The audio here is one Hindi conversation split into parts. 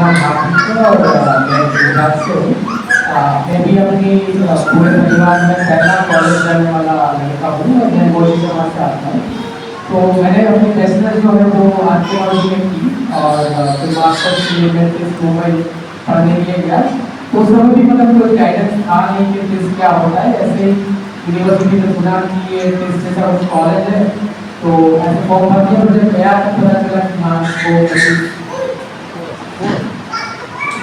नाम हार्दिक है और मैं गुजरात से हूँ। मैं भी अपनी पूरे परिवार में पहला कॉलेज जाने वाला लड़का हूँ और मैं गोली समाज से आता हूँ। तो मैंने अपनी बैचलर जो है वो आर्कियोलॉजी में की और फिर मास्टर्स के लिए मैं टेस्ट मुंबई पढ़ने के लिए गया। तो उस समय भी मतलब कोई गाइडेंस था नहीं कि टेस्ट क्या होता है। ऐसे ही यूनिवर्सिटी में सुना कि ये टेस्ट जैसा कुछ कॉलेज है, तो ऐसे फॉर्म भर दिया। और जब गया तब पता चला कि हाँ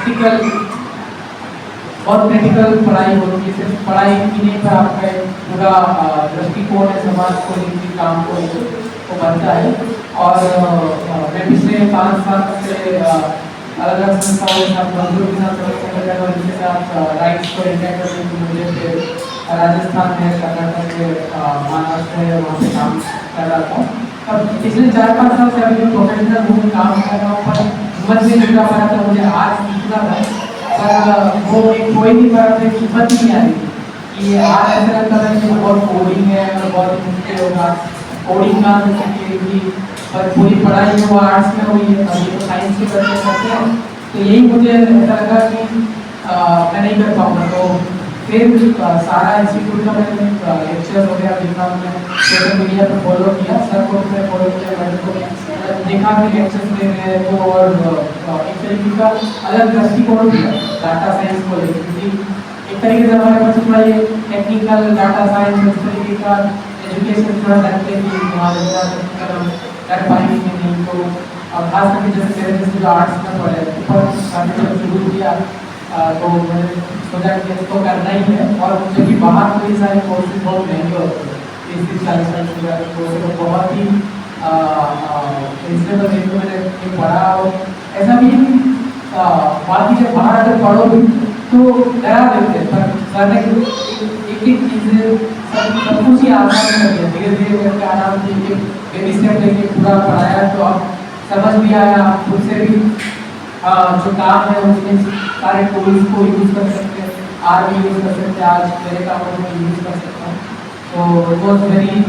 क्रिटिकल बहुत क्रिटिकल पढ़ाई होती है। सिर्फ पढ़ाई की नहीं पर आपका एक पूरा दृष्टिकोण है समाज को लेकर, काम को लेकर वो बनता है। और मैं पिछले 5 साल से अलग अलग संस्थाओं के साथ मजदूर के साथ संगठन और इनके साथ राइट्स को इंडिया करने की मुझे फिर राजस्थान में, कर्नाटक में, महाराष्ट्र में वहाँ पे काम कर रहा था। तब पिछले 4-5 साल से अभी प्रोफेशनल हूँ, काम कर रहा हूँ, पर हिम्मत नहीं जुटा पाया था। मुझे आज सीखना था पर वो कोई नहीं कर रहा था, हिम्मत नहीं आ रही कि आज ऐसा लगता था कि बहुत कोडिंग है और बहुत मुश्किल होगा। कोडिंग का कि पर पूरी पढ़ाई जो आर्ट्स में हुई है, अभी तो साइंस के करते हैं, तो यही मुझे ऐसा लगा कि मैं नहीं कर पाऊँगा। तो फिर सारा इंस्टीट्यूट का मैंने लेक्चर्स वगैरह देखा, मैंने सोशल मीडिया पर फॉलो किया, सर को मैंने फॉलो किया, मैंने को देखा कि लेक्चर्स ले रहे हैं तो और एक तरीके का अलग दृष्टिकोण दिया डाटा साइंस को लेकर। क्योंकि एक तरीके से हमारे पास थोड़ा ये टेक्निकल डाटा साइंस इस तरीके का एजुकेशन थोड़ा लगते कि टेक्निकल कर पाएंगे कि नहीं। तो खास करके जैसे मेरे जैसे जो आर्ट्स में पढ़े ऊपर जब शुरू किया तो मैंने सोचा कि इसको करना ही है। और मुझे भी बाहर कई सारे कोर्सेज बहुत महंगे होते हैं, 30-40 हज़ार कोर्स, तो बहुत ही रिजनेबल रेट में मैंने पढ़ा। और ऐसा भी बाकी जब बाहर अगर पढ़ो भी तो डरा देते हैं, पर सर ने एक एक चीज़ें सब कुछ ही आसान कर दिया, धीरे धीरे करके आराम से एक बेबी स्टेप लेके पूरा पढ़ाया। तो अब समझ भी आया, खुद से भी जो काम है उसमें सारे टूल्स को यूज़ कर सकते हैं, आर भी यूज़ कर सकते हैं, आज मेरे काम में यूज़ कर सकता हूँ। तो it was very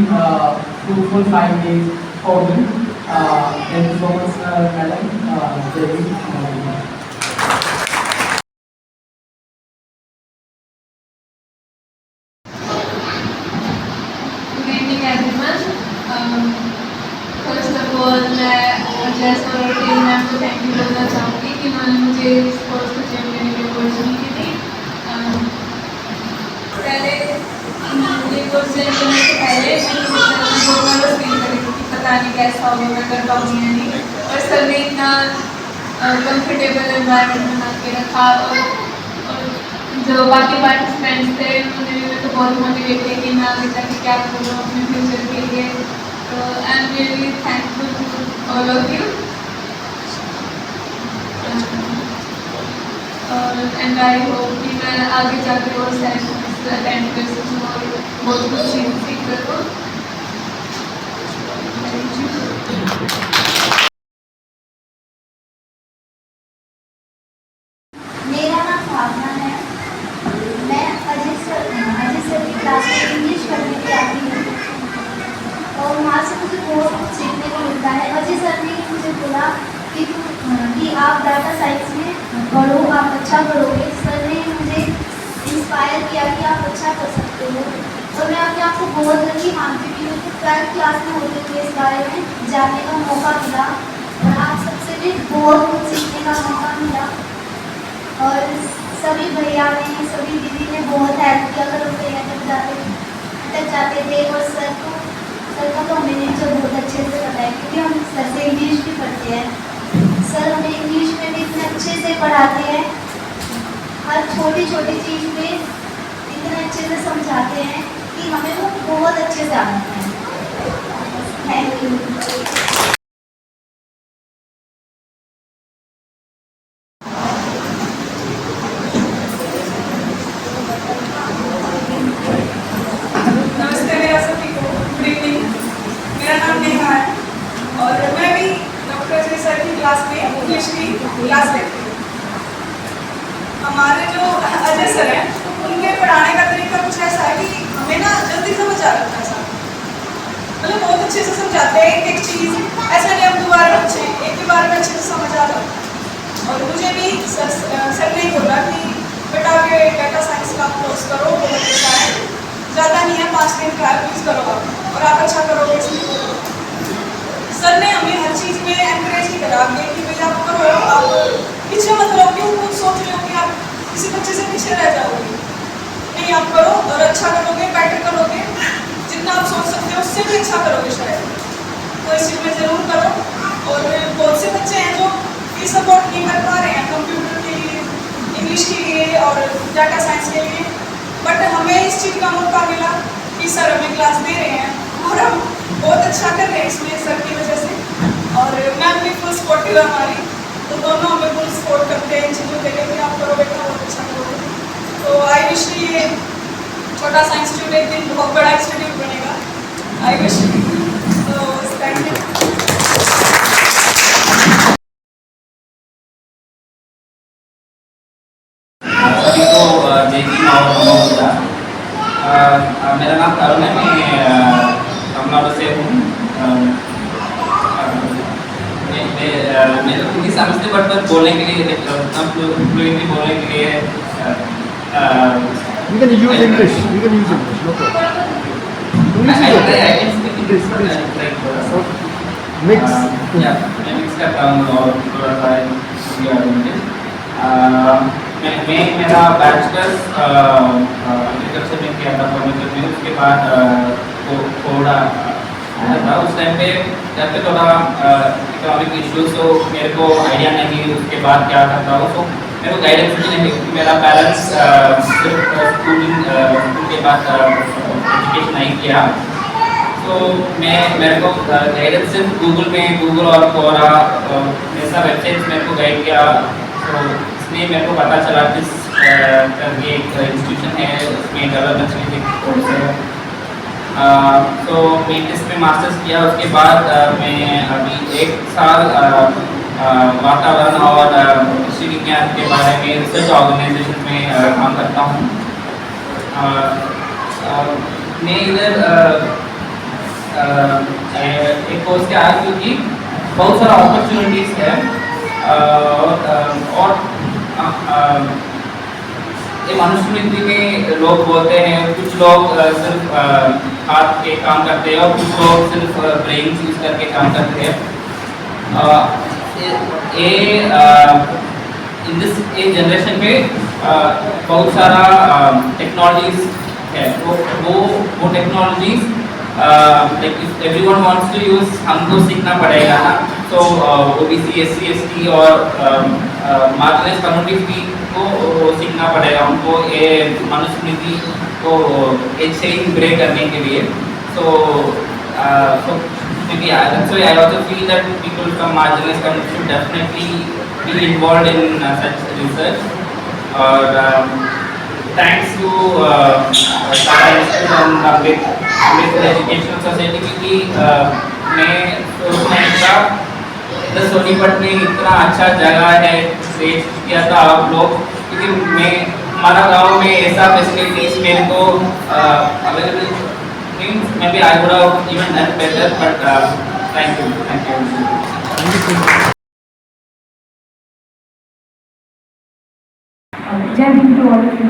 fruitful 5 days for me. Thank you so much madam. First of all मैं अजय सर और टीम मैम को थैंक यू बोलना चाहूँगी कि उन्होंने मुझे इस कोर्स को ज्वाइन करने की अपॉर्चुनिटी दी। पहले ये कोर्स ज्वाइन करने से पहले मैं नर्वस फील कर रही थी कि पता नहीं कैसा होगा, मैं कर पाऊँगी या नहीं। और सर ने इतना कंफर्टेबल एनवायरनमेंट बना के रखा। और जो बाकी पार्टिसिपेंट्स थे उन्होंने भी मेरे को बहुत मोटिवेट किया कि मैं आगे जाके क्या करूँ अपने फ्यूचर के लिए। तो I am really thankful to all of you. और एंड आई होप कि मैं आगे जाके और सेशंस अटेंड कर सकूँ और बहुत कुछ सीख सकूँ। मेरा नाम भावना है। मैं अजय सर की क्लास में इंग्लिश पढ़ने के लिए आती हूँ और वहाँ से मुझे बहुत कुछ सीखने को मिलता है। अजय सर ने मुझे बोला कि आप डाटा साइंस में पढ़ो, आप अच्छा करोगे। सर ने मुझे इंस्पायर किया कि आप अच्छा कर सकते हो और मैं अपने आप को बहुत लकी मानती हूँ। मुझे 12th क्लास में होते हुए इस बारे में जानने का मौका मिला और आप सबसे भी बहुत कुछ सीखने का मौका मिला। और सभी भैया ने, सभी दीदी ने बहुत हेल्प किया अगर हम कहीं तक जाते थे। और सर का तो हमें नेचर बहुत अच्छे से पता है क्योंकि हम सर से इंग्लिश भी पढ़ते हैं। सर हमें इंग्लिश में भी इतने अच्छे से पढ़ाते हैं, हर छोटी छोटी चीज़ में इतने अच्छे से समझाते हैं कि हमें वो बहुत अच्छे से आते हैं। Thank you. क्लास में इंग्लिश की क्लास लेते हैं। हमारे जो अजय सर हैं उनके पढ़ाने का तरीका कुछ ऐसा है कि हमें ना जल्दी समझ आ जाता है सारा, मतलब बहुत अच्छे से समझाते हैं। एक एक चीज़ ऐसा नहीं हम दोबारा बच्चे एक ही बार में अच्छे से समझ आ जाता है। और मुझे भी करो, बहुत अच्छा है, ज़्यादा नहीं है, 5 दिन का है, प्लीज़ करो आप, और आप अच्छा करोगे इसमें। सर ने हमें हर चीज़ में एनकरेज ही करा आगे कि भाई आप करो, आप पीछे मत रहो, क्यों खुद सोच रहे हो कि आप किसी बच्चे से पीछे रह जाओगे, नहीं आप करो और अच्छा करोगे, बेटर करोगे, जितना आप सोच सकते हो उससे भी अच्छा करोगे शायद, तो इस चीज़ में ज़रूर करो। और बहुत से बच्चे हैं जो ये सपोर्ट नहीं कर पा रहे हैं कंप्यूटर के लिए, इंग्लिश के लिए और डाटा साइंस के लिए, बट हमें इस चीज़ का मौका मिला कि सर हमें क्लास दे रहे हैं और हम बहुत अच्छा कर रहे हैं इसमें सर की वजह से, और मैम भी फुल सपोर्टिव है हमारी, तो दोनों हमें फुल सपोर्ट करते हैं इन चीज़ों के लिए कि आप करो बेटा, बहुत अच्छा करोगे। तो आई विश ये छोटा सा इंस्टीट्यूट एक दिन बहुत बड़ा इंस्टीट्यूट बनेगा, आई विश। तो थैंक यू। सभी को जय हिंद और नमो बुद्धाय। मेरा नाम तरुण है, मैं तमिलनाडु से हूँ। मैं तो हिंदी समझते बट बोलने के लिए फ्लुएंटली बोलने के लिए You can use English. You can use English. No problem. English is okay. I can speak English. Okay. Mix. मैं मिक्स करता हूँ और थोड़ा सा मैं मेरा बैचलर्स एग्रीकल्चर में किया था फर्नीचर में, उसके बाद थोड़ा आया था उस टाइम पे, जब पे थोड़ा इकोनॉमिक इश्यूज, तो मेरे को आइडिया नहीं उसके बाद क्या करता हूँ, तो मेरे को गाइडेंस भी नहीं, मेरा पेरेंट्स सिर्फ स्कूल के बाद एजुकेशन नहीं किया, तो मेरे को गाइडेंस सिर्फ गूगल और कोरा ऐसा वेबसाइट्स मेरे को गाइड किया, तो इसलिए मेरे को पता चला कि करके एक इंस्टीट्यूशन है, उसमें डेवलपमेंट कोर्स है। तो मैं इसमें मास्टर्स किया, उसके बाद मैं अभी 1 साल वातावरण और कृषि विज्ञान के बारे में रिसर्च ऑर्गेनाइजेशन में काम करता हूँ। मैं इधर एक कोर्स के आया क्योंकि बहुत सारा अपॉर्चुनिटीज़ है, और ये मनुस्मृति में लोग बोलते हैं, कुछ लोग सिर्फ हाथ के काम करते हैं और कुछ लोग सिर्फ ब्रेन यूज करके काम करते हैं। ये जनरेशन में बहुत सारा टेक्नोलॉजीज है, तो वो technologies like if everyone wants to use, हमको सीखना पड़ेगा ना, तो ओबीसी एससी एसटी और मार्जिनलाइज्ड कम्युनिटीज को सीखना पड़ेगा उनको, ये मनुस्मृति को एक चेन ब्रेक करने के लिए। So maybe I also feel that people from marginalized communities should definitely be involved in such research. और thanks to Tata Institute and Ambedkar Educational Society, क्योंकि मैं सोचने का इधर सोनीपत में इतना अच्छा जगह है, स्टेज किया था आप लोग, क्योंकि हमारा गांव में ऐसा फैसिलिटीज मेरे को available means may be I would have even done better, but thank you. जय हिंद टू ऑल ऑफ यू।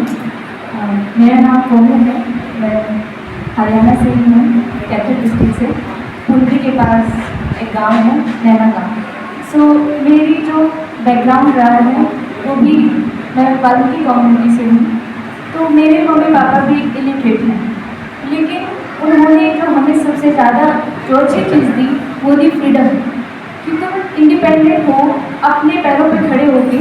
मेरा नाम कोमल है, मैं हरियाणा से ही हूँ, कैथल डिस्ट्रिक्ट से, पुंडी के पास एक गांव है नैना गाँव। सो मेरी जो बैकग्राउंड रहा है वो भी मैं वाल्मीकि कम्युनिटी से हूँ, तो मेरे मम्मी पापा भी इलिटरेट हैं, लेकिन उन्होंने जो हमें सबसे ज़्यादा जो अच्छी चीज़ दी वो दी फ्रीडम, कि तुम इंडिपेंडेंट हो, अपने पैरों पे खड़े होके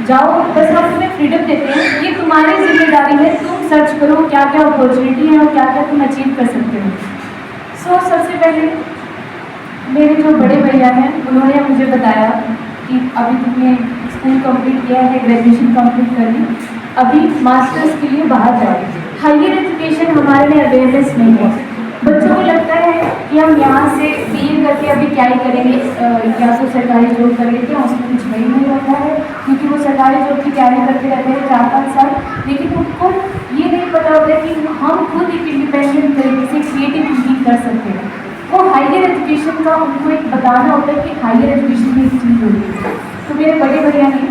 जाओ, बस हम तुम्हें फ्रीडम देते हैं, ये तुम्हारी जिम्मेदारी है, तुम सर्च करो क्या क्या अपॉर्चुनिटी है और क्या क्या तुम अचीव कर सकते हो। सो सबसे पहले मेरे जो बड़े भैया हैं उन्होंने मुझे बताया कि अभी तुमने स्कूल कंप्लीट किया है, ग्रेजुएशन कंप्लीट कर ली, अभी मास्टर्स के लिए बाहर जाओ। हायर एजुकेशन हमारे लिए अवेयरनेस नहीं है, बच्चों को लगता है कि हम यहाँ से बीए करके अभी क्या ही करेंगे, या तो सरकारी जॉब कर लेते हैं, उसमें कुछ वही नहीं होता है, क्योंकि वो सरकारी जॉब की तैयारी करते रहते हैं 4-5 साल, लेकिन उनको ये नहीं पता होता है कि हम खुद एक इंडिपेंडेंट तरीके से क्रिएटिव थिंकिंग कर सकते हैं। वो हायर एजुकेशन का उनको एक बताना होता है कि हायर एजुकेशन में एक चीज़ होती है। तो मेरे बड़े भैया ने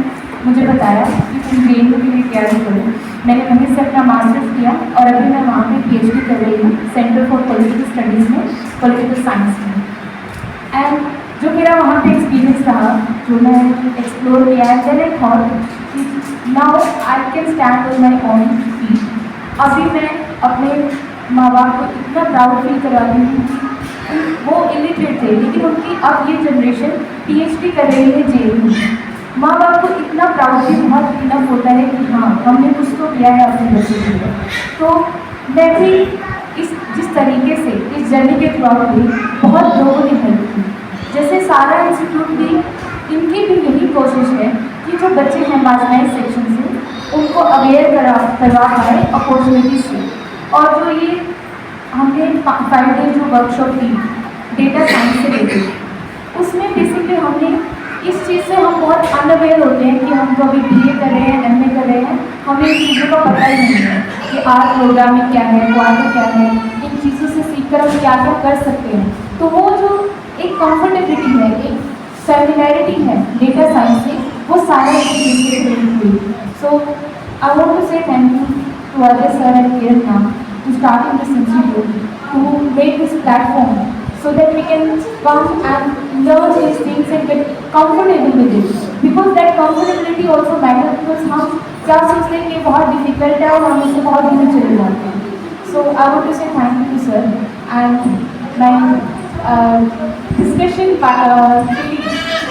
मुझे बताया कि तुम रेलवे के लिए तैयारी करो। मैंने वहीं से अपना मास्टर्स किया और अभी मैं वहाँ पे PhD कर रही हूँ सेंटर फॉर पॉलिटिकल स्टडीज़ में, पॉलिटिकल साइंस में। एंड जो मेरा वहाँ पे एक्सपीरियंस रहा, जो मैं एक्सप्लोर किया है, देन आई थॉट कि now I can stand on my own feet. अभी मैं अपने माँ बाप को इतना प्राउड फील करवाती हूँ कि वो इलिटरेट थे लेकिन उनकी अब ये जनरेशन PhD कर रही है JU में। माँ बाप को इतना प्राउडली बहुत इनफ होता है कि हाँ हमने कुछ तो किया है अपने बच्चे के लिए। तो मैं भी जिस तरीके से इस जर्नी के थ्रू भी बहुत लोगों ने हेल्प की, जैसे सारा इंस्टीट्यूट भी, इनकी भी यही कोशिश है कि जो बच्चे हैं मार्जिनाइज सेक्शन से उनको अवेयर करवा पाए अपॉर्चुनिटीज से। और जो ये हमने 5 डे जो वर्कशॉप की डेटा साइंस से लेके, उसमें बेसिकली हमने इस चीज़ से हम बहुत अनअवेयर होते हैं कि हम तो अभी BA कर रहे हैं, MA कर रहे हैं, हमें इन चीज़ों का पता ही नहीं है कि आर प्रोग्रामिंग क्या है, क्वांटम क्या है, इन चीज़ों से सीखकर हम क्या क्या कर सकते हैं। तो वो जो एक कंफर्टेबिलिटी है, एक फेमिलियरिटी है डेटा साइंस से, वो सारा इंस्टीट्यूट हुई। So I want to say thank you to Ajay sir and Kiran ma'am to starting this institute, to make this platform so that we can come and learn these things and get comfortable with it, because that comfortability also matters, because हम क्या सोचते हैं कि बहुत डिफिकल्ट है और हम इससे बहुत दूर चले जाते हैं। सो I want to say thank you sir and मैं डिस्कशन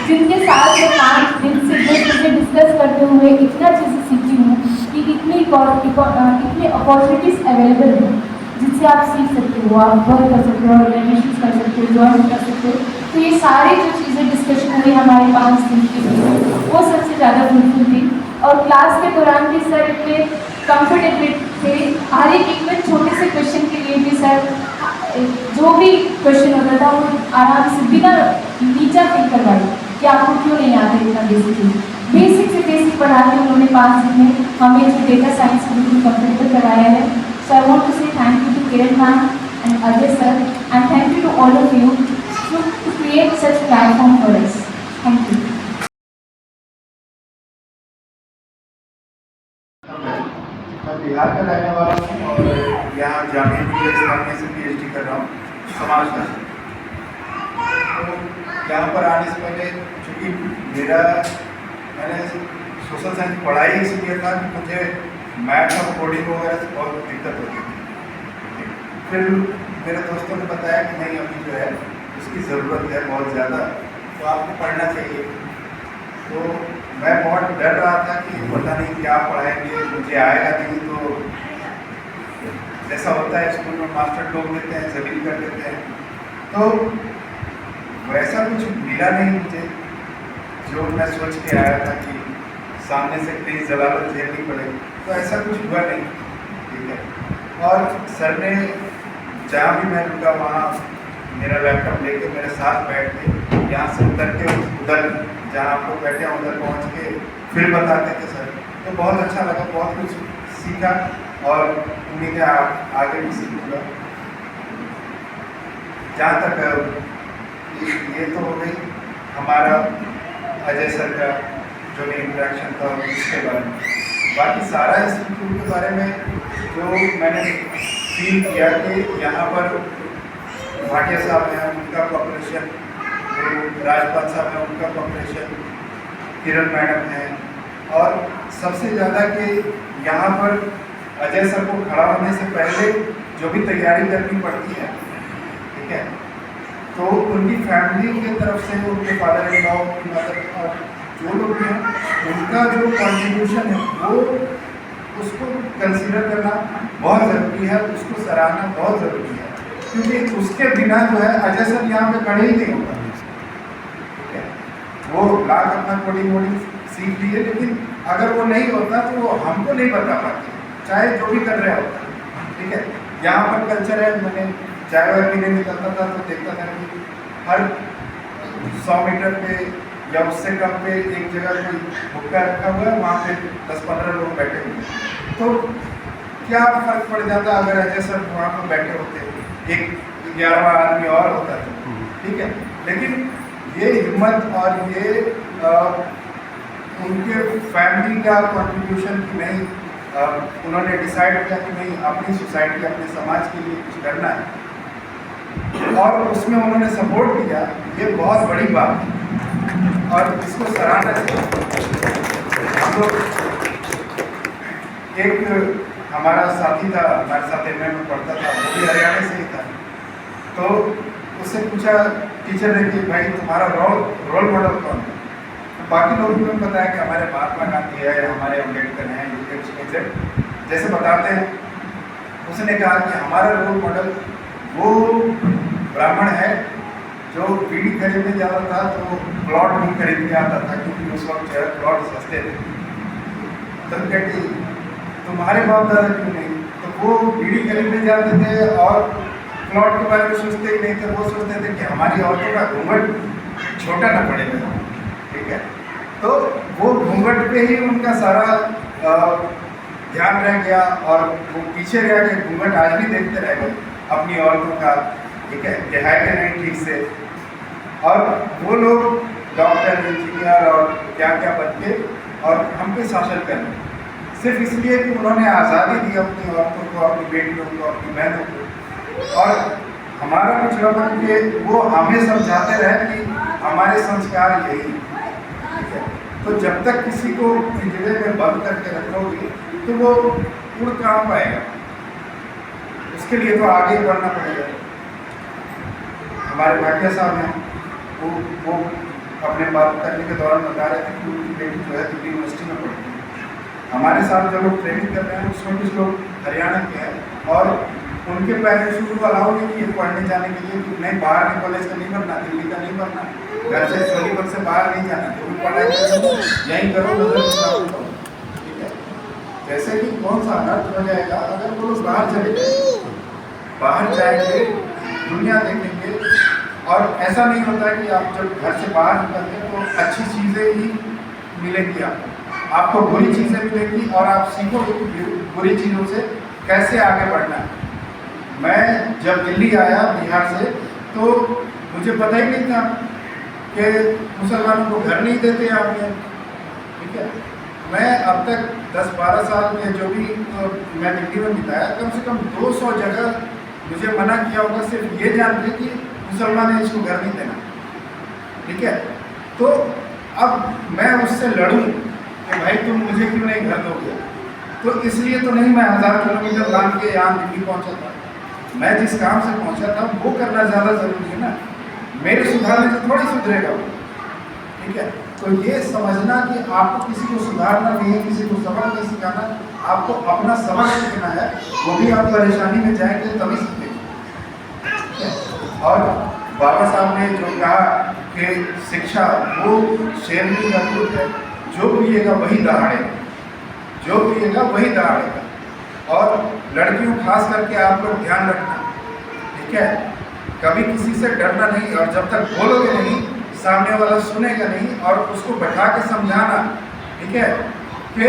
जिनके साथ मैं 5 दिन से मुझे डिस्कस करते हुए इतना चीज़ें सीखी हूँ कि इतनी अपॉर्चुनिटीज़ अवेलेबल हैं जिनसे आप सीख सकते हो, आप वर्क कर सकते हो, ऑर्गेनाइजेशन कर सकते हो, ज्वाइन कर सकते हो। तो ये सारी जो चीज़ें डिस्कशन हुई हमारे 5 दिन के लिए, वो सबसे ज़्यादा फ्रूटफुल थी। और क्लास के दौरान भी सर इतने कंफर्टेबल थे, हर एक में छोटे से क्वेश्चन के लिए भी सर जो भी क्वेश्चन होता था वो आराम से बिना नीचा फील करवाई कि आपको क्यों नहीं आता इतना बेसिक से बेसिक पढ़ा के उन्होंने 5 दिन में हमें जो डेटा साइंस बिल्कुल कंप्लीट करवाया है। So I want to say thank you to Kiran ma'am and Ajay sir and thank you to all of you to create such platform for us. Thank you. मैं बिहार का रहने वाला हूँ और यहाँ जामिया इस्लामिया से PhD कर रहा हूँ समाजशास्त्र। तो यहाँ पर आने से पहले चूँकि मैंने सोशल साइंस पढ़ाई इसलिए था कि मुझे मैथ और कोडिंग वगैरह से बहुत दिक्कत होती थी। फिर मेरे दोस्तों ने बताया कि नहीं अभी जो है उसकी ज़रूरत है बहुत ज़्यादा, तो आपको पढ़ना चाहिए। तो मैं बहुत डर रहा था कि पता नहीं क्या पढ़ाएंगे, मुझे आएगा नहीं। तो जैसा होता है स्कूल में मास्टर लोग लेते हैं, जमीन कर लेते हैं, तो वैसा कुछ मिला नहीं मुझे जो मैं सोच के आया था कि सामने से कहीं जलालत झेलनी पड़ेगी। तो ऐसा कुछ हुआ नहीं, ठीक है। और सर ने जहाँ भी मैं रुका वहाँ मेरा लैपटॉप लेके मेरे साथ बैठ के यहाँ से उतर के उधर जहाँ आप लोग बैठे हैं उधर पहुँच के फिर बताते थे सर। तो बहुत अच्छा लगा, बहुत कुछ सीखा और उम्मीद है आगे भी सीखूँगा। जहाँ तक ये तो हो गई हमारा अजय सर का जो भी इंटरेक्शन था उसके बारे में। बाकी सारा इंस्टीट्यूट के बारे में जो मैंने फील किया कि यहाँ पर भाटिया साहब हैं उनका कॉपरेशन, राजपाल साहब हैं उनका कॉपरेशन, किरण मैडम हैं, और सबसे ज़्यादा कि यहाँ पर अजय सर को खड़ा होने से पहले जो भी तैयारी करनी पड़ती है, ठीक है, तो उनकी फैमिली की तरफ से उनके फादर इन लॉ, उनकी मदर और जो लोग हैं उनका जो कॉन्ट्रीब्यूशन है वो उसको कंसीडर करना बहुत ज़रूरी है, उसको सराहना बहुत ज़रूरी है, क्योंकि उसके बिना जो है अजय सर यहाँ पे खड़े ही नहीं होगा। ठीक है, वो लाख अपना कोडिंग वोडिंग सीख लिए, लेकिन अगर वो नहीं होता तो वो हमको नहीं बता पाते, चाहे जो भी कर रहे होता। ठीक है, यहाँ पर कल्चर है, मैंने चाय वाय पीने निकलता था तो देखता था कि हर 100 मीटर पे या उससे कम पे एक जगह कोई हुक्का रखा हुआ है, वहाँ पे 10-15 लोग बैठे हुए हैं। तो क्या फर्क पड़ जाता अगर अजय सर वहाँ पर बैठे होते, एक 11वां आदमी और होता था। ठीक है, लेकिन ये हिम्मत और ये उनके फैमिली का कॉन्ट्रीब्यूशन की नहीं, उन्होंने डिसाइड किया कि नहीं, अपनी सोसाइटी, अपने समाज के लिए कुछ करना है और उसमें उन्होंने सपोर्ट किया। ये बहुत बड़ी बात है और इसको सराहना चाहिए। हम लोग, एक हमारा साथी था, हमारे साथ एमए में पढ़ता था, वो भी हरियाणा से ही था। तो उससे पूछा टीचर ने कि भाई तुम्हारा रोल मॉडल कौन है? तो बाकी लोगों को बताया कि हमारे महात्मा गांधी है, हमारे अम्बेडकर हैं, जैसे बताते हैं। उसने कहा कि हमारा रोल मॉडल वो ब्राह्मण है जो बीड़ी खरीदने जाता था तो प्लॉट भी खरीद के आता था, क्योंकि उस वक्त जो है प्लॉट सस्ते थे। तो कहती तुम्हारे बाप दादा क्यों नहीं? तो वो बीड़ी खरीदने जाते थे और प्लॉट के बारे में सोचते ही नहीं थे। वो सोचते थे कि हमारी औरतों का घूंघट छोटा ना पड़ेगा, ठीक है। तो वो घूंघट पे ही उनका सारा ध्यान रह गया और वो पीछे रह गए। घूंघट आज भी देखते रह गए अपनी औरतों का, ठीक है, कि है कि नहीं ठीक से। और वो लोग डॉक्टर, इंजीनियर और क्या क्या बन के और हम पे शासन कर रहे, सिर्फ इसलिए कि उन्होंने आज़ादी दी अपनी औरतों को, अपनी बेटियों को, अपनी बहनों को। और हमारा कुछ लोग के वो हमें समझाते रहे कि हमारे संस्कार यही, ठीक है। तो जब तक किसी को पिंजरे में बंद करके रखोगे तो वो उड़ कहाँ पाएगा? उसके लिए तो आगे ही बढ़ना पड़ेगा। हमारे भाटिया साहब हैं, वो अपने बात करने के दौरान बता रहे थे कि उनकी बेटी जो है दिल्ली यूनिवर्सिटी में पढ़ती है। हमारे साथ जो लोग ट्रेनिंग कर रहे हैं उसमें कुछ लोग हरियाणा के हैं और उनके पेरेंट्स को अलाउ नहीं किए पढ़ने जाने के लिए कि नहीं, बाहर के कॉलेज का नहीं बनना, दिल्ली का नहीं बनना, घर से सोनीपत से बाहर नहीं जाना, जो भी पढ़ाई करो यहीं करो, ठीक है। जैसे कि कौन सा अनर्थ हो जाएगा अगर वो लोग बाहर चले गए, बाहर जाएंगे, दुनिया देखेंगे। और ऐसा नहीं होता कि आप जब घर से बाहर निकलते हैं तो अच्छी चीज़ें ही मिलेंगी आपको बुरी चीज़ें मिलेंगी और आप सीखोगे बुरी चीज़ों से कैसे आगे बढ़ना है। मैं जब दिल्ली आया बिहार से तो मुझे पता ही नहीं था कि मुसलमानों को घर नहीं देते यहाँ पे, ठीक है। मैं अब तक 10-12 साल में जो भी मैं दिल्ली में बिताया, कम से कम 200 जगह मुझे मना किया होगा सिर्फ ये जान के कि मुसलमान है, इसको घर नहीं देना, ठीक है। तो अब मैं उससे लड़ूं कि भाई तुम मुझे क्यों नहीं घर दोगे, तो इसलिए तो नहीं मैं 1000 किलोमीटर लांग के यहाँ दिल्ली पहुँचा था। मैं जिस काम से पहुँचा था वो करना ज़्यादा ज़रूरी है ना, मेरे सुधारने से थोड़ी सुधरेगा वो, ठीक है। तो ये समझना कि आपको किसी को सुधारना नहीं है, किसी को सबक नहीं सिखाना, आपको अपना सबक सीखना है, वो भी आप परेशानी में जाएंगे तभी सीखेंगे। और बाबा साहब ने जो कहा कि शिक्षा वो शेरनी का दूध है, जो पिएगा वही दहाड़ेगा, जो पिएगा वही दहाड़ेगा। और लड़कियों खास करके आप लोग ध्यान रखना, ठीक है, कभी किसी से डरना नहीं, और जब तक बोलोगे नहीं सामने वाला सुनेगा नहीं, और उसको बैठा के समझाना, ठीक है, कि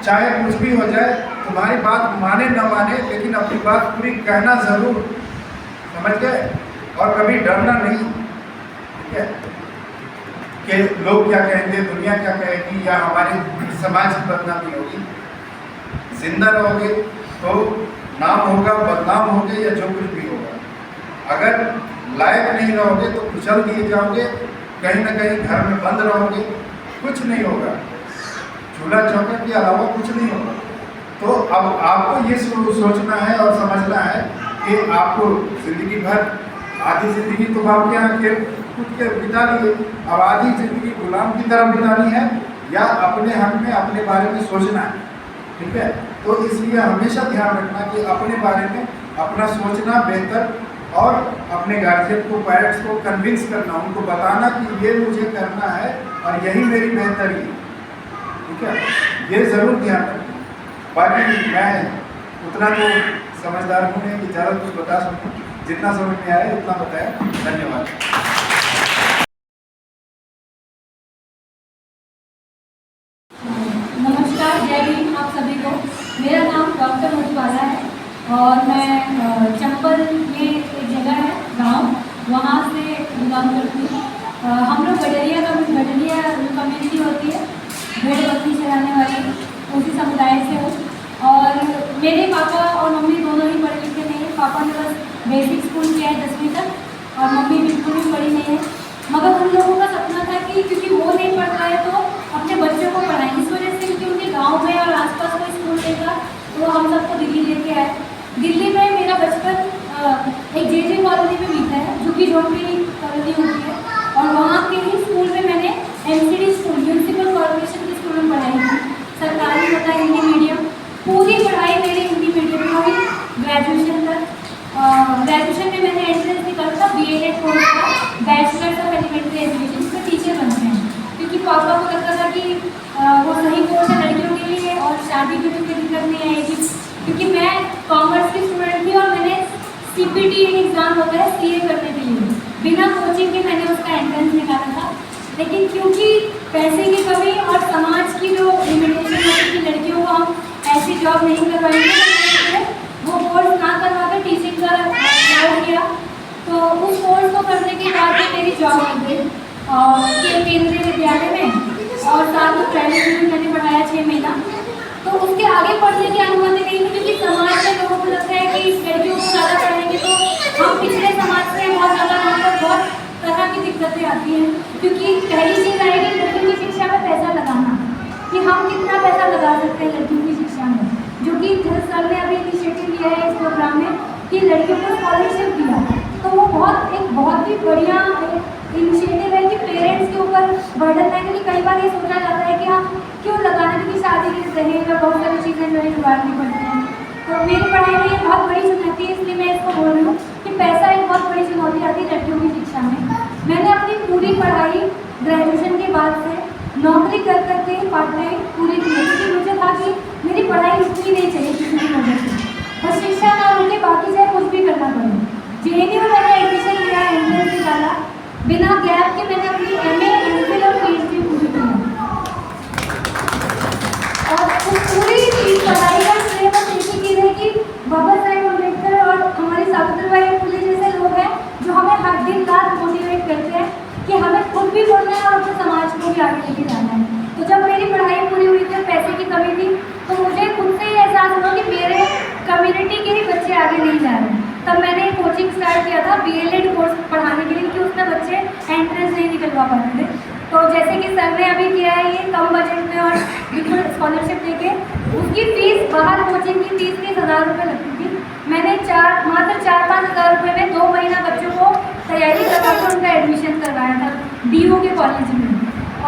चाहे कुछ भी हो जाए, तुम्हारी बात माने न माने लेकिन अपनी बात पूरी कहना ज़रूर, समझ गए। और कभी डरना नहीं, ठीक है, कि लोग क्या कहेंगे, दुनिया क्या कहेगी, या हमारे समाज की बदनामी होगी। जिंदा रहोगे तो नाम होगा, बदनाम होगे या जो कुछ भी होगा। अगर लायक नहीं रहोगे तो कुचल दिए जाओगे, कहीं ना कहीं घर में बंद रहोगे, कुछ नहीं होगा, चूल्हा चौका के अलावा कुछ नहीं होगा। तो अब आपको ये सोचना है और समझना है कि आपको ज़िंदगी भर, आधी ज़िंदगी तो आपके यहाँ के खुद के बिता लिए, अब आधी ज़िंदगी गुलाम की तरह बितानी है या अपने हक में अपने बारे में सोचना है, ठीक है। तो इसलिए हमेशा ध्यान रखना कि अपने बारे में अपना सोचना बेहतर, और अपने गार्जियन को, पेरेंट्स को कन्विंस करना, उनको बताना कि ये मुझे करना है और यही मेरी बेहतरी है, ठीक है। ये ज़रूर ध्यान रखना। बाकी मैं उतना तो समझदार हूँ नहीं कि ज़्यादा कुछ बता सकूँ, जितना समझ में आया उतना बताया। धन्यवाद। नमस्कार, जय हिंद आप सभी को। मेरा नाम डॉक्टर मधुबाला है और मैं चंबल में एक जगह है गांव, वहाँ से बिलोंग करती हूँ। हम लोग गडरिया कम्युनिटी होती है, भेड़ बकरी चराने वाली, उसी समुदाय से हूँ। पढ़ रहे हैं तो अपने बच्चों को पढ़ाएं। इस वजह से क्योंकि उनके गांव में और आसपास कोई स्कूल नहीं था तो हम सबको दिल्ली लेके आए। दिल्ली में मेरा बचपन एक जे कॉलोनी में बीता है, झुग्गी झोंपड़ी कॉलोनी होती है, और वहाँ के ही स्कूल में मैंने MCD स्कूल, म्यूनसिपल कॉर्पोरेशन के स्कूल में पढ़ाई थी, सरकारी होता है हिंदी मीडियम। पूरी पढ़ाई मेरी हिंदी मीडियम में हुई ग्रेजुएशन तक। ग्रेजुएशन में मैंने एंट्रेंस निकाला था BEd कोर्स का, बैचलर्स ऑफ एलिमेंट्री एजुकेशन, इसमें टीचर बनते हैं, क्योंकि पापा को लगता था कि वो सही कोर्स है लड़कियों के लिए और शादी में कोई दिक्कत नहीं आएगी, क्योंकि मैं कॉमर्स की स्टूडेंट थी और मैंने CPT एग्ज़ाम होता है CA करने के लिए, बिना कोचिंग के मैंने उसका एंट्रेंस निकाला था। लेकिन क्योंकि पैसे की कमी और समाज की जो लिमिटेशन होती थी लड़कियों को हम ऐसी जॉब नहीं करवाएंगे, वो कोर्स ना करवा के टीचिंग का अप्लाई किया। तो उस कोर्स को करने के बाद मेरी जॉब लग गई और केंद्रीय विद्यालय में, और साथ ही प्राइवेट में मैंने पढ़ाया 6 महीना। तो उसके आगे पढ़ने की अनुमति नहीं थी, क्योंकि समाज में लोगों को लगता है कि इस लड़कियों को ज़्यादा पढ़ेंगे तो हम पिछड़े समाज से बहुत ज़्यादा, हमारे बहुत तरह की दिक्कतें आती हैं। क्योंकि पहली चीज़ आएगी लड़कियों की शिक्षा में पैसा लगाना, कि हम कितना पैसा लगा सकते हैं लड़कियों की शिक्षा में, जो कि सर ने अभी इनिशिएटिव लिया है इस प्रोग्राम में कि लड़कियों को स्कॉलरशिप दिया। तो वो बहुत ही बढ़िया इनिशिएटिव है कि पेरेंट्स के ऊपर बर्डन है, क्योंकि कई बार ये सोचा जाता है कि हाँ क्यों लगाना, क्योंकि शादी के दहेज और बहुत सारी चीज़ें जो है जुगाड़नी पड़ती हैं। तो मेरी पढ़ाई में ये बहुत बड़ी चुनौती है, इसलिए मैं इसको बोल रही हूँ कि पैसा एक बहुत बड़ी चुनौती आती है लड़कियों की शिक्षा में। मैंने अपनी पूरी पढ़ाई ग्रेजुएशन के बाद से नौकरी कर करके पार्ट टाइम पूरी की, क्योंकि मुझे था कि मेरी पढ़ाई रुकनी नहीं चाहिए किसी भी वजह से, और शिक्षा ना रुके, बाकी चाहे कुछ भी करना पड़े। JNU में मैंने एडमिशन लिया, एंट्रेंस निकाला, बिना गैप के मैंने अपनी MA, MPhil और PhD पूरी की। और उस पूरी पढ़ाई का श्रेय बस इसी चीज़ है कि बाबा साहेब अम्बेडकर और हमारी सावित्रीबाई फुले जैसे लोग हैं जो हमें हर दिन रात मोटिवेट करते हैं कि हमें खुद भी पढ़ना है और अपने समाज को भी आगे लेके जाना है। तो जब मेरी पढ़ाई पूरी हुई थी, पैसे की कमी थी, तो मुझे खुद से ये एहसास हुआ कि मेरे कम्युनिटी के ही बच्चे आगे नहीं जा रहे हैं। तब मैंने कोचिंग स्टार्ट किया था BEd कोर्स पढ़ाने के लिए, क्योंकि उसमें बच्चे एंट्रेंस नहीं निकलवा पाते थे। तो जैसे कि सर ने अभी किया है ये कम बजट में और बिल्कुल स्कॉलरशिप देके, उसकी फ़ीस बाहर कोचिंग की 30,000 रुपये लगती थी। मैंने मात्र 4-5 हज़ार रुपये में 2 महीना बच्चों को तैयारी करवा कर उनका एडमिशन करवाया था DU के कॉलेज में,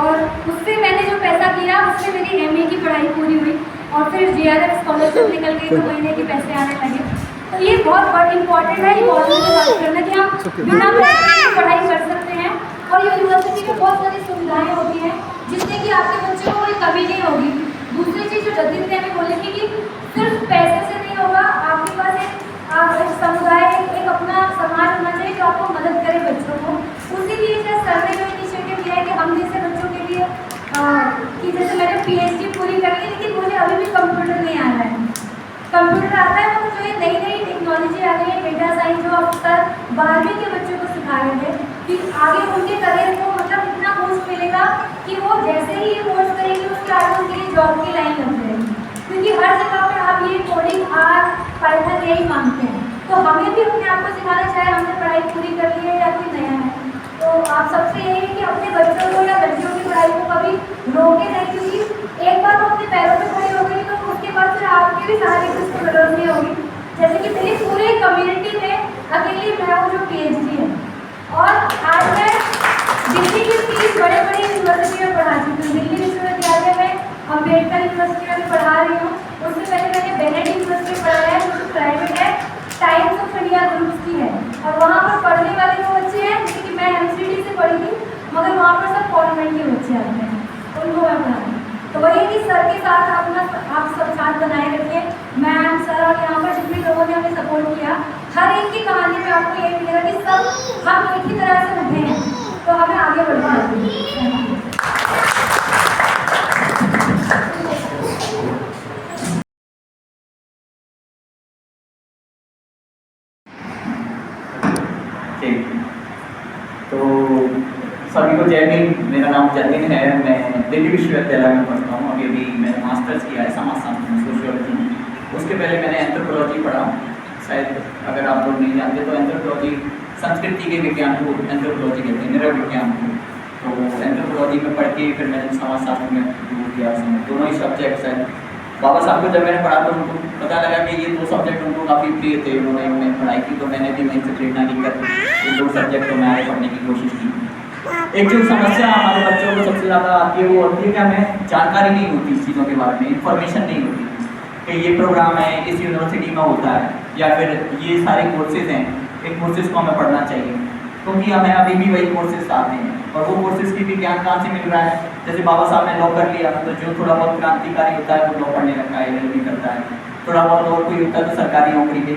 और उससे मैंने जो पैसा किया उससे मेरी MA की पढ़ाई पूरी हुई, और फिर JRF स्कॉलरशिप निकल गई, 2 महीने के पैसे आने लगे। तो ये बहुत इंपॉर्टेंट है यूनिवर्सिटी की बात करना, कि हम बिना पैसे की पढ़ाई कर सकते हैं, और यूनिवर्सिटी में बहुत सारी सुविधाएं होती हैं जिससे कि आपके बच्चे को कोई कमी नहीं होगी। दूसरी चीज़ जो जतिन ने हमें बोली कि सिर्फ पैसे से नहीं होगा, आपके पास एक समुदाय, एक अपना समाज होना चाहिए जो आपको मदद करे बच्चों को। उसी लिए सर ने जो इनिशिएटिव लिया है कि हम जैसे बच्चों के लिए कि जैसे मैंने PhD पूरी कर ली, लेकिन मुझे अभी भी कंप्यूटर नहीं आ रहा है। कंप्यूटर आता है तो जो ये नई टेक्नोलॉजी आ रही है, डेटा साइंस, जो अब सर 12वीं के बच्चों को सिखा रहे थे, कि आगे उनके करियर को मतलब इतना बूस्ट मिलेगा कि वो जैसे ही ये कोर्स करेंगे उसके आगे उनके लिए जॉब की लाइन लग जाएगी, क्योंकि हर जगह पर आप ये कोडिंग, R, पाइथन यही मांगते हैं। तो हमें भी अपने आप को सिखाना, चाहे हमने पढ़ाई पूरी कर ली है या कोई नया है। तो आप सबसे यही है कि अपने बच्चों को या लड़कियों की पढ़ाई को कभी रोके नहीं, क्योंकि एक बार वो अपने पैरों पर खड़ी हो गई तो उसके बाद फिर आपके भी सहारे की उसको जरूरत नहीं होगी। जैसे कि मेरी पूरे कम्युनिटी में अकेली मैं हूँ जो PhD है, और आज मैं दिल्ली की 30 बड़े यूनिवर्सिटी में पढ़ा चुकी हूँ। दिल्ली विश्वविद्यालय में, अम्बेडकर यूनिवर्सिटी में भी पढ़ा रही हूँ। उससे पहले मैंने बेनेट यूनिवर्सिटी में पढ़ाया है, जो कि प्राइवेट है, टाइम्स ऑफ इंडिया ग्रुप्स की है, और वहाँ पर पढ़ने वाले जो बच्चे हैं, जैसे कि मैं MCD से पढ़ी थी, मगर वहाँ पर सब कॉन्वेंट के बच्चे आते हैं, उनको मैं पढ़ाती हूँ। तो वही कि सर के साथ आप सब साथ बनाए रखें, मैम, सर, और यहाँ पर जितने लोगों ने हमें सपोर्ट किया, हर एक की कहानी में आपको ये मिलेगा कि सब हम एक ही तरह से उठे हैं, तो हमें आगे बढ़ना है। तो सभी को जय हिंद। मेरा नाम जतिन है, मैं दिल्ली विश्वविद्यालय में पढ़ता हूँ। अभी मैंने मास्टर्स किया है समाजशास्त्र में, सोशियोलॉजी में। उसके पहले मैंने एंथ्रोपोलॉजी पढ़ा। शायद अगर आप लोग नहीं जानते तो एंथ्रोपोलॉजी संस्कृति के विज्ञान को एंथ्रोपोलॉजी कहते हैं, नृविज्ञान को। तो एंथ्रोपोलॉजी में पढ़ के फिर मैंने समाजशास्त्र में किया, दोनों ही सब्जेक्ट्स हैं। बाबा साहब को जब मैंने पढ़ा तो उनको पता लगा कि ये 2 सब्जेक्ट उनको काफ़ी प्रिय थे, उन्होंने इनमें पढ़ाई की, तो मैंने भी वहीं से प्रेरणा लेकर इन 2 सब्जेक्ट को मैं आगे पढ़ने की कोशिश की। एक जो समस्या हमारे बच्चों को सबसे ज़्यादा आती है वो होती है कि हमें जानकारी नहीं होती चीज़ों के बारे में, इन्फॉर्मेशन नहीं होती कि ये प्रोग्राम है इस यूनिवर्सिटी में होता है, या फिर ये सारे कोर्सेज हैं, इन कोर्सेज को हमें पढ़ना चाहिए, क्योंकि हमें अभी भी वही कोर्सेज आते हैं और वो कोर्सेज की भी ज्ञान कहाँ से मिल रहा है। जैसे बाबा साहब ने लॉ कर लिया तो जो थोड़ा बहुत क्रांतिकारी होता है वो लॉ पढ़ने लगता है, LLB करता है, थोड़ा बहुत और कोई होता है तो सरकारी नौकरी के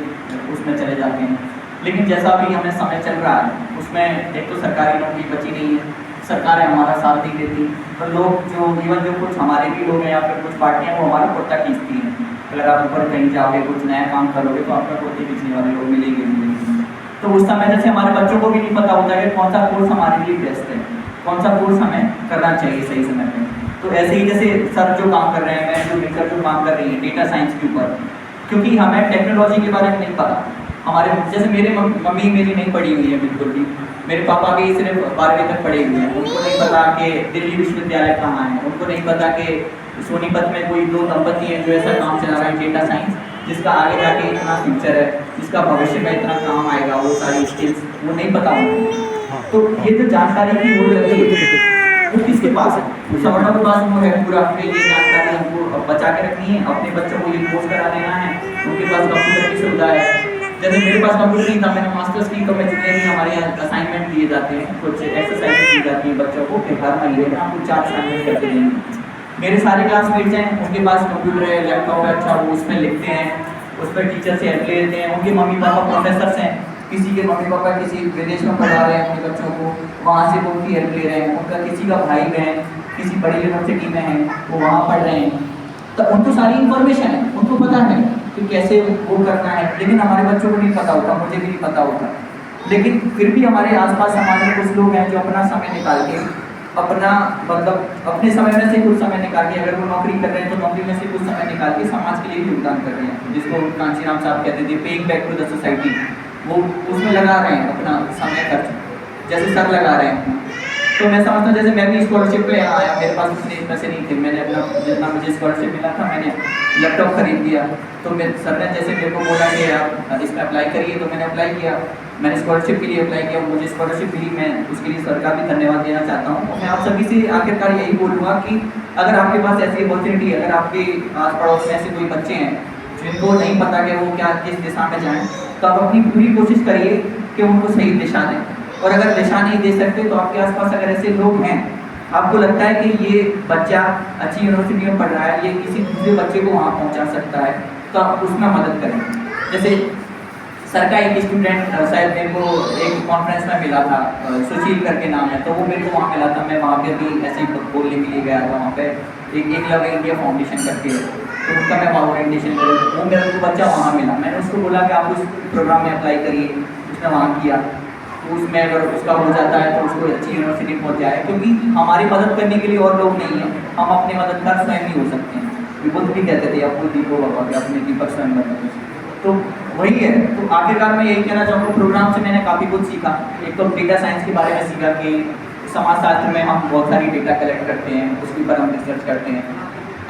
उसमें चले जाते हैं। लेकिन जैसा अभी हमें समय चल रहा है उसमें एक तो सरकारी नौकरी बची नहीं है, सरकारें हमारा साथ नहीं देती, तो लोग जो इवन जो कुछ हमारे भी लोग हैं या फिर कुछ पार्टियाँ वो हमारा कुर्ता खींचती हैं। अगर आप ऊपर कहीं जाओगे कुछ नया काम करोगे तो आपका कुर्ते खींचने वाले लोग मिलेंगे। तो उस समय जैसे हमारे बच्चों को भी नहीं पता होता है कि कौन सा कोर्स हमारे लिए बेस्ट है, कौन सा कोर्स हमें करना चाहिए सही समय पे। तो ऐसे ही जैसे सर जो काम कर रहे हैं, मैं जो मिलकर जो काम कर रही है डेटा साइंस के ऊपर, क्योंकि हमें टेक्नोलॉजी के बारे में नहीं पता। हमारे जैसे मेरे मम्मी मेरी नहीं पढ़ी हुई है बिल्कुल भी, मेरे पापा भी सिर्फ 12वीं तक पढ़े हुए हैं, उनको नहीं पता कि दिल्ली विश्वविद्यालय कहाँ है, उनको नहीं पता कि सोनीपत में कोई 2 दंपति हैं जो ऐसा काम चला रहा है डेटा साइंस, जिसका आगे जाके इतना फ्यूचर है, जिसका भविष्य में इतना काम आएगा, वो सारी स्किल्स वो नहीं पता उनको। तो ये जो जानकारी की वो लगी वो किसके पास है? सवर्णों के पास वो है पूरा, ये जानकारी हमको बचा के रखनी है, अपने बच्चों को ये कोर्स करा देना है, उनके पास कंप्यूटर की सुविधा है। जैसे मेरे पास कंप्यूटर नहीं था, मैंने मास्टर्स की, तो मैं जितने भी हमारे यहाँ असाइनमेंट दिए जाते हैं, कुछ एक्सरसाइज दी जाती है बच्चों को, फिर हर महीने में आपको 4 असाइनमेंट करके देंगे। मेरे सारे क्लासमेट्स हैं, उनके पास कंप्यूटर है, लैपटॉप है, अच्छा वो उसमें लिखते हैं, उस पर टीचर से हेल्प ले लेते हैं। उनके मम्मी पापा प्रोफेसर्स हैं, किसी के मम्मी पापा किसी विदेश में पढ़ा रहे हैं अपने बच्चों को, वहाँ से वो उनकी हेल्प ले रहे हैं। उनका किसी का भाई बहन किसी बड़ी यूनिवर्सिटी में है, वो वहाँ पढ़ रहे हैं, तो उनको सारी इन्फॉर्मेशन है, उनको पता है कि कैसे वो करना है। लेकिन हमारे बच्चों को नहीं पता होता, मुझे भी नहीं पता होता। लेकिन फिर भी हमारे आसपास समाज में कुछ लोग हैं जो अपना समय निकाल के, अपना मतलब अपने समय में से कुछ समय निकाल के, अगर वो नौकरी कर रहे हैं तो नौकरी में से कुछ समय निकाल के समाज के लिए भी योगदान कर रहे हैं, जिसको कांशीराम साहब कहते थे paying back to the society. वो उसमें लगा रहे हैं अपना समय खर्च, जैसे सर लगा रहे हैं। तो मैं समझता हूँ जैसे मैं भी स्कॉलरशिप पे आया, मेरे पास उतने पैसे नहीं थे, मैंने अपना जितना मुझे स्कॉलरशिप मिला था मैंने लैपटॉप खरीद दिया। तो मैं सर ने जैसे मेरे को बोला कि आप इसमें अप्लाई करिए, तो मैंने अप्लाई किया, मैंने स्कॉलरशिप के लिए अप्लाई किया, मुझे स्कॉलरशिप मिली। मैं उसके लिए सरकार भी धन्यवाद देना चाहता हूँ। और मैं आप सभी से आखिरकार यही बोलूँगा कि अगर आपके पास ऐसी अपॉर्चुनिटी है, अगर आपके आस पड़ोस में ऐसे कोई बच्चे हैं जिनको नहीं पता कि वो क्या किस दिशा में जाएँ, तो आप अपनी पूरी कोशिश करिए कि उनको सही दिशा दें। और अगर दिशा नहीं दे सकते तो आपके आसपास अगर ऐसे लोग हैं, आपको लगता है कि ये बच्चा अच्छी यूनिवर्सिटी में पढ़ रहा है, ये किसी दूसरे बच्चे को वहाँ पहुँचा सकता है, तो आप उसमें मदद करें। जैसे सर का एक स्टूडेंट शायद मेरे को एक कॉन्फ्रेंस में मिला था, सुशील करके नाम है, तो वो मेरे को वहाँ मिला था। मैं वहाँ पे भी ऐसे ही बोलने के लिए गया था, वहाँ पे एक लव इंडिया फाउंडेशन करके है, तो उसका मैं वहाँ ओरिएंटेशन करूँ, वो मेरे को बच्चा वहाँ मिला। मैंने उसको बोला कि आप उस प्रोग्राम में अप्लाई करिए, उसने वहाँ किया। उसमें अगर उसका हो जाता है तो उसको अच्छी यूनिवर्सिटी पहुंच जाए, क्योंकि हमारी मदद करने के लिए और लोग नहीं हैं, हम अपने मददगार स्वयं ही हो सकते हैं। बुद्ध भी कहते थे अपने दीपो बाबा के, अपने दीपक स्वयं बनते। तो वही है। तो आखिरकार मैं यही कहना चाहूँगा, प्रोग्राम से मैंने काफ़ी कुछ सीखा। एक तो डेटा साइंस के बारे में सीखा कि समाजशास्त्र में हम बहुत सारी डेटा कलेक्ट करते हैं, उसके ऊपर हम रिसर्च करते हैं।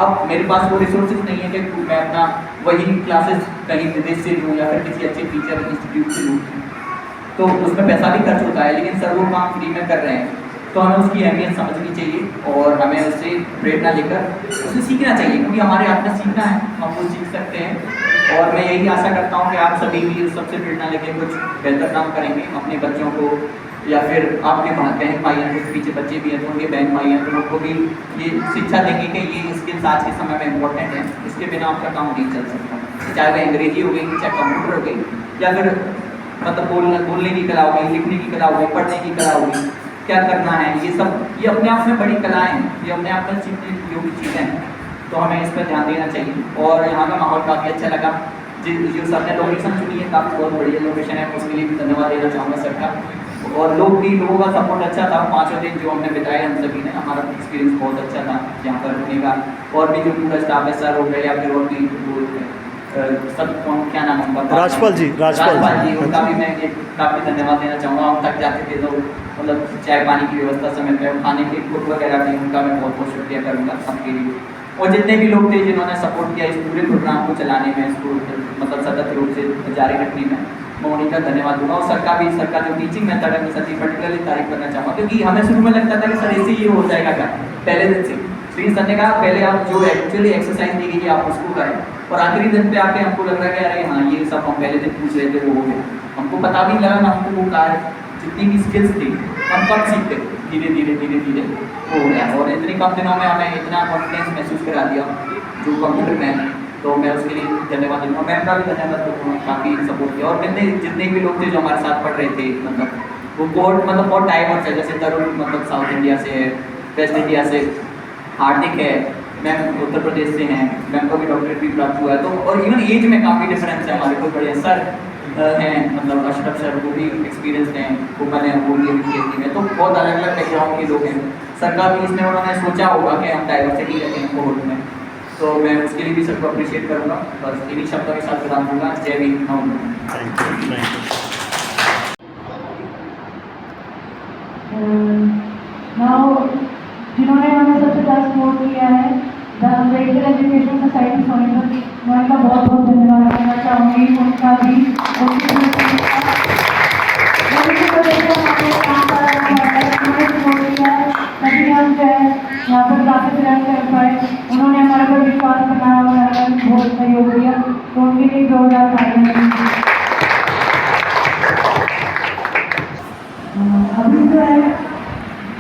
अब मेरे पास वो रिसोर्सेज नहीं है कि मैं अपना वही क्लासेस कहीं विदेश से लूँ या फिर किसी अच्छे टीचर इंस्टीट्यूट से लूँ, तो उसमें पैसा भी खर्च होता है। लेकिन सर वो काम फ्री में कर रहे हैं, तो हमें उसकी अहमियत समझनी चाहिए और हमें उससे प्रेरणा लेकर उससे सीखना चाहिए, क्योंकि हमारे हाथ में सीखना है, हम वो सीख सकते हैं। और मैं यही आशा करता हूँ कि आप सभी भी उस सबसे प्रेरणा लेकर कुछ बेहतर काम करेंगे अपने बच्चों को, या फिर आपके बहन भाई हैं, कुछ पीछे बच्चे भी हैं तो उनके बहन भाई हैं, तो उनको भी ये शिक्षा देंगे कि ये स्किल्स आज के समय में इम्पोर्टेंट है, इसके बिना आपका काम नहीं चल सकता। चाहे वह अंग्रेजी हो गई, चाहे कंप्यूटर हो गई, या फिर मतलब बोलने की कला हो गई, लिखने की कला हो गई, पढ़ने की कला हो गई, क्या करना है, ये सब ये अपने आप में बड़ी कलाएँ हैं, ये अपने आप में सीखने योग्य चीज़ें हैं। तो हमें इस पर ध्यान देना चाहिए। और यहाँ का माहौल काफ़ी अच्छा लगा, जो सर ने लोकेशन चुनी है काफ़ी बहुत बढ़िया लोकेशन है, उसके लिए भी धन्यवाद देना चाहूँगा सर का। और लोगों का सपोर्ट अच्छा था। 5 दिन जो हमने बिताए हम सभी ने, हमारा एक्सपीरियंस बहुत अच्छा था यहाँ पर रुकने का। और भी जो पूरा स्टाफ है, सर हो गए या फिर और भी सब कौन क्या नाम है उनका, राजपाल जी, राजपाल जी, उनका भी मैं काफ़ी धन्यवाद देना चाहूँगा। हम थक जाते थे तो मतलब चाय पानी की व्यवस्था समय पे, खाने के कुक वगैरह की, उनका मैं बहुत बहुत शुक्रिया करूँगा सबके लिए। और जितने भी लोग थे जिन्होंने सपोर्ट किया इस पूरे प्रोग्राम को चलाने में, इसको मतलब सतत रूप से जारी रखने में, मैं उनका धन्यवाद दूंगा। और सर का जो टीचिंग मेथड है मैं सर की पर्टिकुलरली तारीफ करना चाहूँगा, क्योंकि हमें शुरू में लगता था कि सर ऐसे ही हो जाएगा क्या पहले दिन से, लेकिन सर ने कहा पहले आप जो एक्चुअली एक्सरसाइज दी गई आप उसको करें, और आखिरी दिन पे आके हमको लग रहा है कि अरे हाँ ये सब हम पहले दिन पूछ रहे थे वो हो गया, हमको पता भी नहीं लगा ना हमको वो कार्य जितनी भी स्किल्स थी हम कब सीखते, धीरे धीरे वो हो गया। और इतने कम दिनों में हमें इतना कॉन्फिडेंस महसूस करा दिया जो कंप्यूटर में, तो मैं उसके लिए धन्यवाद दूँगा। मैं अपना भी धन्यवाद दूँगा, काफ़ी सपोर्ट किया। और जितने भी लोग थे जो हमारे साथ पढ़ रहे थे, मतलब वो बहुत डाइवर्स है, जैसे तरुण मतलब साउथ इंडिया से है, वेस्ट इंडिया से, हार्दिक है, मैम उत्तर प्रदेश से हैं, मैम को भी डॉक्टरेट भी प्राप्त हुआ है। तो और इवन एज में काफ़ी डिफरेंस है, हमारे को बड़े सर हैं, मतलब अशरफ सर वो भी एक्सपीरियंस हैं, कोमल हैं वो भी PhD में, तो बहुत अलग अलग बैकग्राउंड के लोग हैं। सर का भी इसमें उन्होंने सोचा होगा कि हम डाइवर्सिटी रखें कोर्ट में, तो मैं उसके लिए भी सबको अप्रिशिएट करूँगा। बस इन्हीं शब्दों के साथ विराम दूँगा। जय भीम। नाउ जिन्होंने हमें सबसे ज़्यादा सपोर्ट किया है the Ambedkar education society Sonipat, मैं उनका बहुत बहुत धन्यवाद करना चाहूँगी। उनका भी तभी हम जो है यहाँ पर काफ़ी प्रयास कर पाए, उन्होंने हमारे पर विश्वास बनाया और हमें बहुत सहयोग दिया, तो उनके लिए जोरदार तालियां। अभी जो है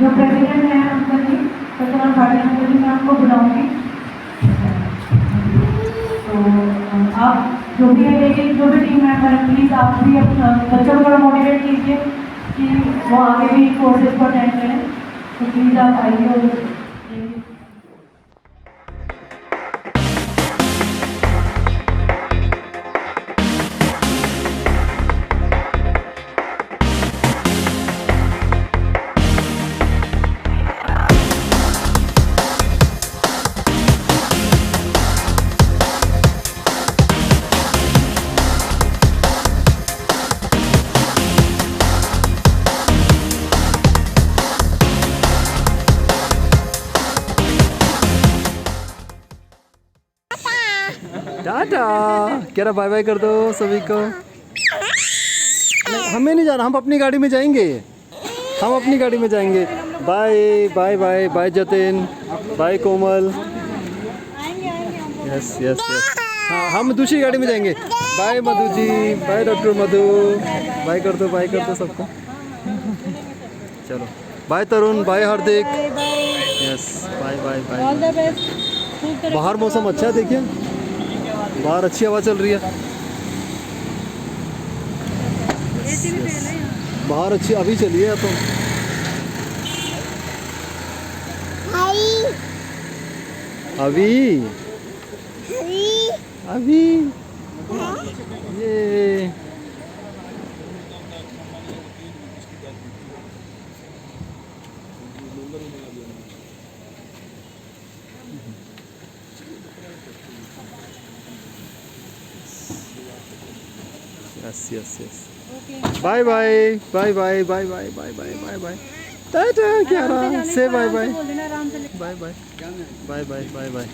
जो प्रेसिडेंट है अंकल जी सत्यनारायण पाटिल अंकल जी, मैं आपको बुलाऊंगी। तो आप जो भी है लेकिन जो भी टीम मेंबर है प्लीज़ आप भी अपना बच्चों को मोटिवेट कीजिए कि वो आगे भी कोर्सेज को अटेंड करें, तो प्लीज़ आप आइए। और टाटा कह रहा, बाय बाय कर दो सभी को। नहीं हमें नहीं जाना, हम अपनी गाड़ी में जाएंगे, हम अपनी गाड़ी में जाएंगे। Bye bye bye bye Jatin, bye Komal. Yes yes yes, हाँ हम दूसरी गाड़ी में जाएंगे। Bye Madhu ji, bye doctor Madhu, bye कर दो सबको। चलो bye Tarun, bye Hardik. Yes bye bye bye. बाहर मौसम अच्छा है, देखिए बाहर अच्छी हवा चल रही है। बाहर अच्छी अभी चली है तो अभी ये yes yes yes. Bye bye bye bye bye bye bye bye bye bye tata क्या रहा से bye bye bye bye bye bye bye bye.